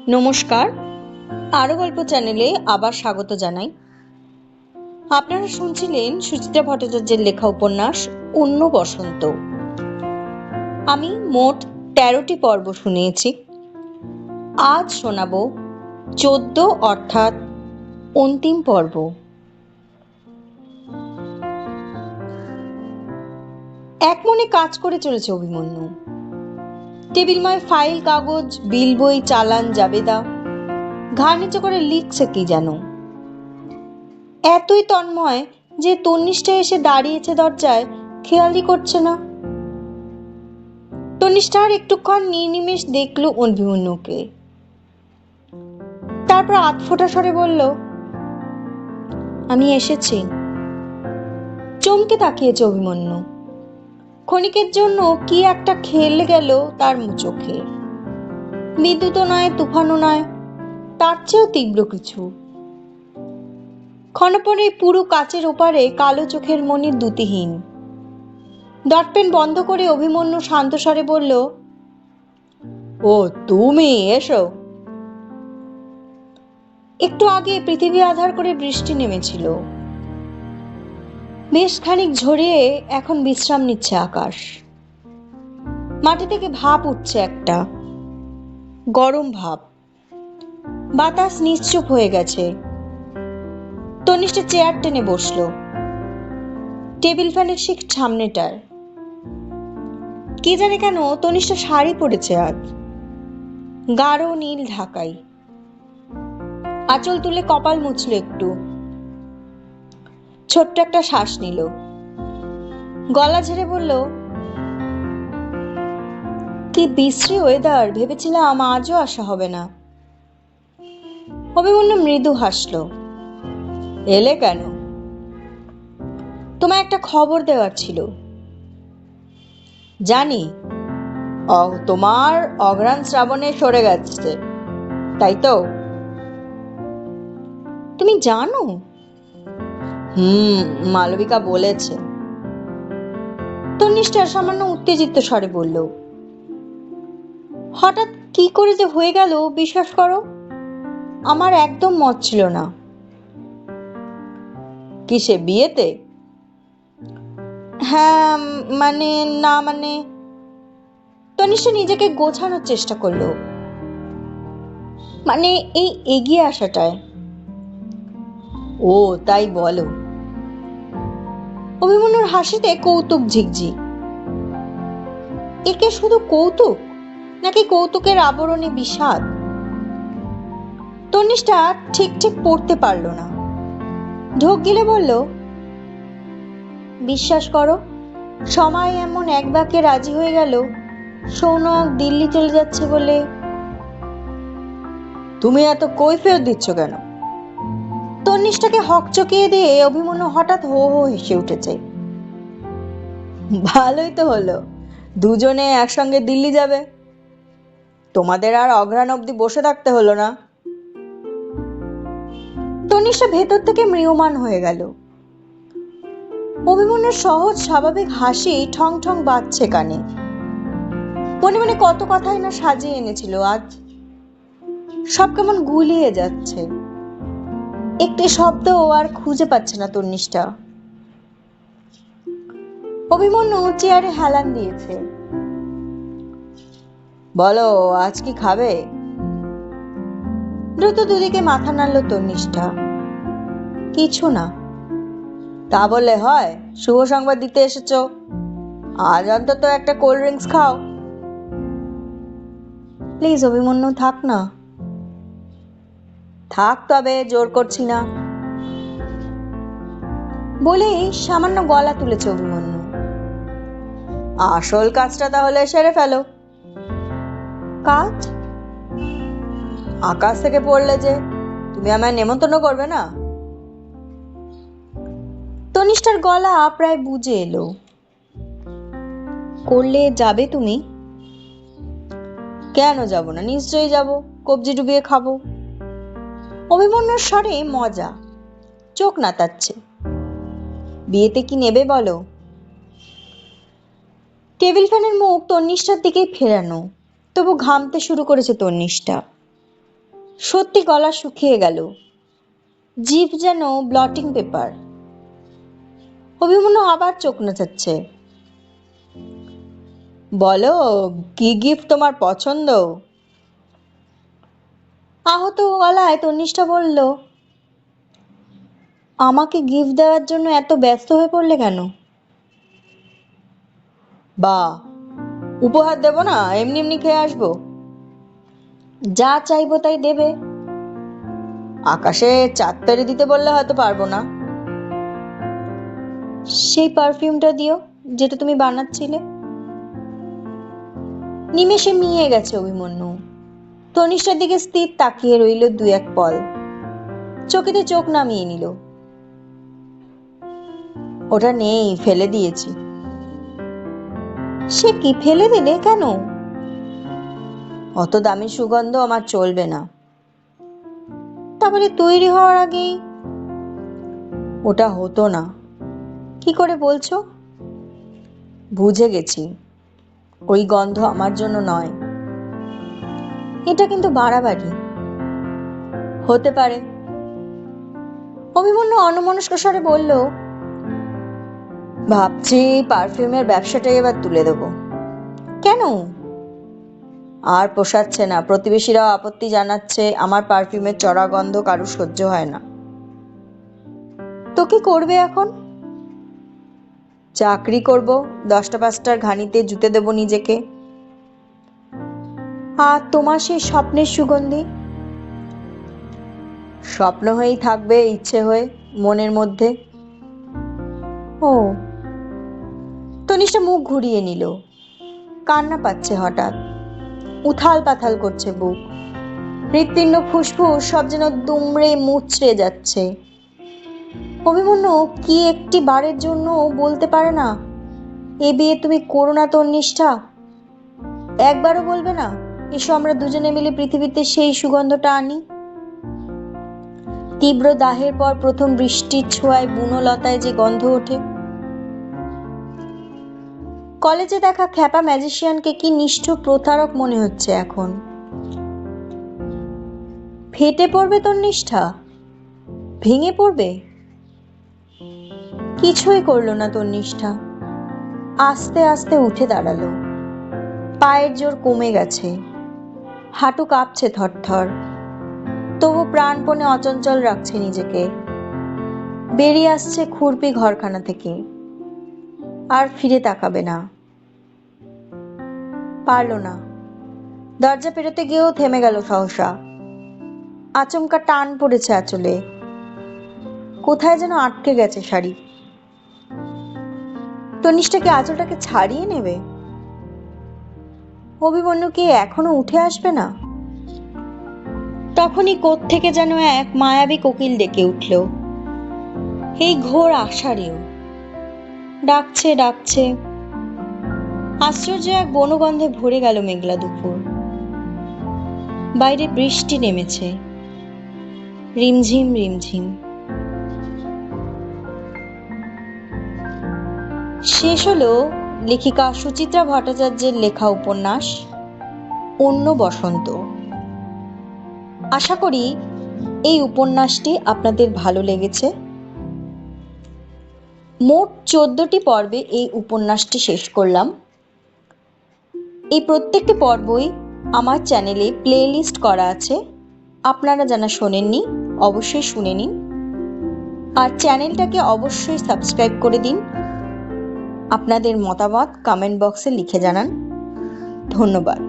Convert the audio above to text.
নমস্কার, আরও গল্প চ্যানেলে আবার স্বাগত জানাই। আপনারা শুনছিলেন সুচিত্রা ভট্টাচার্যের লেখা উপন্যাস অন্য বসন্ত। আমি মোট ১৩টি পর্ব শুনিয়েছি। আজ শোনাব ১৪ অর্থাৎ অন্তিম পর্ব। এক মনে কাজ করে চলেছে অভিমন্যু। টেবিলময় ফাইল, কাগজ, বিল, বই, চালান, জাবেদা ঘাড় নিচে করে লিখছে কি যেন। এতই তন্ময় যে তন্নিষ্ঠা এসে দাঁড়িয়েছে দরজায়, খেয়ালই করছে না। তন্নিষ্ঠার একটুক্ষণ নির্নিমেষ দেখলো অভিমন্যুকে, তারপর আধফোটা স্বরে বলল, আমি এসেছি। চমকে তাকিয়েছে অভিমন্যু। ক্ষণিকের জন্য কি একটা খেলে গেল তার চোখে। বিদ্যুৎও নয়, তুফানও নয়, তার চেয়েও তীব্র কিছু। ক্ষণপরে পুরো কাচের ওপারে কালো চোখের মণি দ্যুতিহীন। ডটপেন বন্ধ করে অভিমন্যু শান্ত স্বরে বলল, ও তুমি এসো। একটু আগে পৃথিবী আধার করে বৃষ্টি নেমেছিল। বেশ খানিক ঝরিয়ে এখন বিশ্রাম নিচ্ছে আকাশ। মাটি থেকে ভাপ উঠছে, একটা গরম ভাপ। বাতাস নিশ্চুপ হয়ে গেছে। তনিষ্ঠা চেয়ার টেনে বসলো, টেবিল ফ্যানের ঠিক সামনেটায়। কি জানে কেন তনিষ্ঠা শাড়ি পরেছে আজ, গাঢ় নীল ঢাকাই। আঁচল তুলে কপাল মুছল একটু, ছোট্ট একটা শ্বাস নিল, গলা ঝেড়ে বলল, কি বিশ্রী ওয়েদার, ভেবেছিলাম আজও আসা হবে না। অভিমন্যু মৃদু হাসলো। এলে কেন? তোমায় একটা খবর দেওয়ার ছিল। জানি তোমার অঘ্রাণ শ্রাবণে সরে গেছে, তাই তো? তুমি জানো? মালবিকা বলেছে। তন্নিষ্ঠা সামান্য উত্তেজিত স্বরে বলল। হঠাৎ কি করে যে হয়ে গেল, বিশ্বাস করো আমার একদম মত ছিল না। কিসে, বিয়েতে? হ্যাঁ, মানে না মানে। তনিষ্ঠা নিজেকে গোছানোর চেষ্টা করলো। মানে এই এগিয়ে আসাটায়। ও তাই বলো। অভিমন্যুর হাসিতে কৌতুক ঝিকঝিক। একে শুধু কৌতুক, নাকি কৌতুকের আবরণে বিষাদ? তনিষ্ঠা ঠিক ঠিক পড়তে পারল না। ঢোক গিলে বলল, বিশ্বাস করো সময় এমন এক বাক্যে রাজি হয়ে গেল সৌনক দিল্লি চলে যাচ্ছে বলে। তুমি এত কৈফিয়ত দিচ্ছ কেন? তন্নিষ্ঠাকে হকচকিয়ে দিয়ে অভিমন্যু হঠাৎ হো হো হেসে উঠেছে। ভালোই তো হলো, দুজনে একসঙ্গে দিল্লি যাবে, তোমাদের আর অঘ্রাণ অবধি বসে থাকতে হলো না। তনিষ্ঠা ভেতর থেকে ম্রিয়মাণ হয়ে গেল। অভিমন্যুর সহজ স্বাভাবিক হাসি ঠং ঠং বাজছে কানে। মনে মনে কত কথাই না সাজিয়ে এনেছিল আজ, সব কেমন গুলিয়ে যাচ্ছে। একটি শব্দ আর খুঁজে পাচ্ছে না তন্নিষ্ঠা। অভিমন্যু চেয়ারে হেলান দিয়েছে। বলো, আজ কি খাবে? দ্রুত দুদিকে মাথা নাড়ল তন্নিষ্ঠা। কিছু না। তা বললে হয়? শুভ সংবাদ দিতে এসেছো, আজ অন্তত একটা কোল্ড ড্রিঙ্কস খাও। প্লিজ অভিমন্যু, থাক না। থাক, তবে জোর করছি না। বলেই সামান্য গলা তুলেছে অভিমন্যু। আসল কাজটা তাহলে সেরে ফেলো। কাজ? আকাশ থেকে পড়লে যে, তুমি আমায় নেমন্তন্ন করবে না? তনিষ্ঠার গলা প্রায় বুঝে এলো। করলে যাবে তুমি? কেন যাব না, নিশ্চয়ই যাব, কবজি ডুবিয়ে খাবো। অভিমন্যুর স্বরে মজা, চোখ নাতাচ্ছে। বিয়েতে কি নেবে বলো? টেবিল ফ্যানের মুখ তন্নিষ্ঠার দিকেই ফেরানো, তবু ঘামতে শুরু করেছে তন্নিষ্ঠা। সত্যি গলা শুকিয়ে গেল, জিভ যেন ব্লটিং পেপার। অভিমন্যু আবার চোখ নাচাচ্ছে। বলো, কি গিফট তোমার পছন্দ? আহত গলায় তন্নিষ্ঠা বলল, আমাকে গিফট দেওয়ার জন্য এত ব্যস্ত হয়ে পড়লে কেন? বা, উপহার দেব না, এমনি এমনি খেয়ে আসবো? যা চাইবো তাই দেবে। আকাশে চাঁদ পেরে দিতে বললে হয়তো পারবো না। সেই পারফিউমটা দিও যেটা তুমি বানাচ্ছিলে। নিমেষে মিয়ে গেছে অভিমন্যু। তনিষ্ঠার দিকে স্থির তাকিয়ে রইল দু এক পল, চোখেতে চোখ নামিয়ে নিল। ওটা নেই, ফেলে দিয়েছি। সে কি, ফেলে দিলে কেন? অত দামি সুগন্ধ আমার চলবে না। তাহলে তৈরি হওয়ার আগেই? ওটা হতো না। কি করে বলছো? বুঝে গেছি, ওই গন্ধ আমার জন্য নয়। এটা কিন্তু বাড়াবাড়ি। হতে পারে। অভিমন্যু অন্যমনস্ক স্বরে বলল, ভাবছি পারফিউমের ব্যবসাটাই এবার তুলে দেব। কেন? আর পোষাচ্ছে না। প্রতিবেশীরাও আপত্তি জানাচ্ছে, আমার পারফিউমের চড়া গন্ধ কারু সহ্য হয় না। তো কি করবে এখন? চাকরি করব, 10টা 5টার ঘানিতে জুতে দেব নিজেকে। আর তোমার সেই স্বপ্নের সুগন্ধি? স্বপ্ন হয়েই থাকবে, ইচ্ছে হয়ে মনের মধ্যে। ও। তনিষ্ঠা মুখ ঘুরিয়ে নিল। কান্না পাচ্ছে হঠাৎ, উথাল পাথাল করছে বুক। হৃৎপিণ্ড ফুসফুস সব যেন দুমড়ে মুচড়ে যাচ্ছে। অভিমন্যু কি একটি বারের জন্য বলতে পারে না, এ বিয়ে তুমি করো না তন্নিষ্ঠা? একবারও বলবে না, এসো আমরা দুজনে মিলে পৃথিবীতে সেই সুগন্ধটা আনি? তীব্র দাহের পর প্রথম বৃষ্টির ছোঁয়ায় বুনো লতায় যে গন্ধ ওঠে। কলেজে দেখা খ্যাপা ম্যাজিশিয়ানকে কি নিষ্ঠুর প্রতারক মনে হচ্ছে এখন। ফেটে পড়বে তন্নিষ্ঠা, ভেঙে পড়বে। কিছুই করলো না তন্নিষ্ঠা। আস্তে আস্তে উঠে দাঁড়ালো। পায়ের জোর কমে গেছে, হাঁটু কাঁপছে থরথর। তবু প্রাণপণে অচঞ্চল রাখছে নিজেকে। বেরিয়ে আসছে খুরপি ঘরখানা থেকে, আর ফিরে তাকাবে না। পারল না। দরজা পেরোতে গিয়েও থেমে গেল সহসা। আচমকা টান পড়েছে আঁচলে, কোথায় যেন আটকে গেছে শাড়ি। তনিষ্ঠাকে আঁচলটাকে ছাড়িয়ে নেবে? অভিমন্যু কি এখনো উঠে আসবে না? তখনই কোত্থেকে যেন এক মায়াবী কোকিল ডেকে উঠল, এই ঘোর আষাঢ়েও। ডাকছে ডাকছে। আশ্চর্য এক বনগন্ধে ভরে গেল মেঘলা দুপুর। বাইরে বৃষ্টি নেমেছে, রিমঝিম রিমঝিম। শেষ হলো লেখিকা সুচিত্রা ভট্টাচার্যের লেখা উপন্যাস অন্য বসন্ত। আশা করি এই উপন্যাসটি আপনাদের ভালো লেগেছে। মোট 14টি পর্বে এই উপন্যাসটি শেষ করলাম। এই প্রত্যেকটি পর্বই আমার চ্যানেলে প্লেলিস্ট করা আছে, আপনারা যারা শোনেননি অবশ্যই শুনে নিন। আর চ্যানেলটাকে অবশ্যই সাবস্ক্রাইব করে দিন। আপনাদের মতামত কমেন্ট বক্সে লিখে জানান। ধন্যবাদ।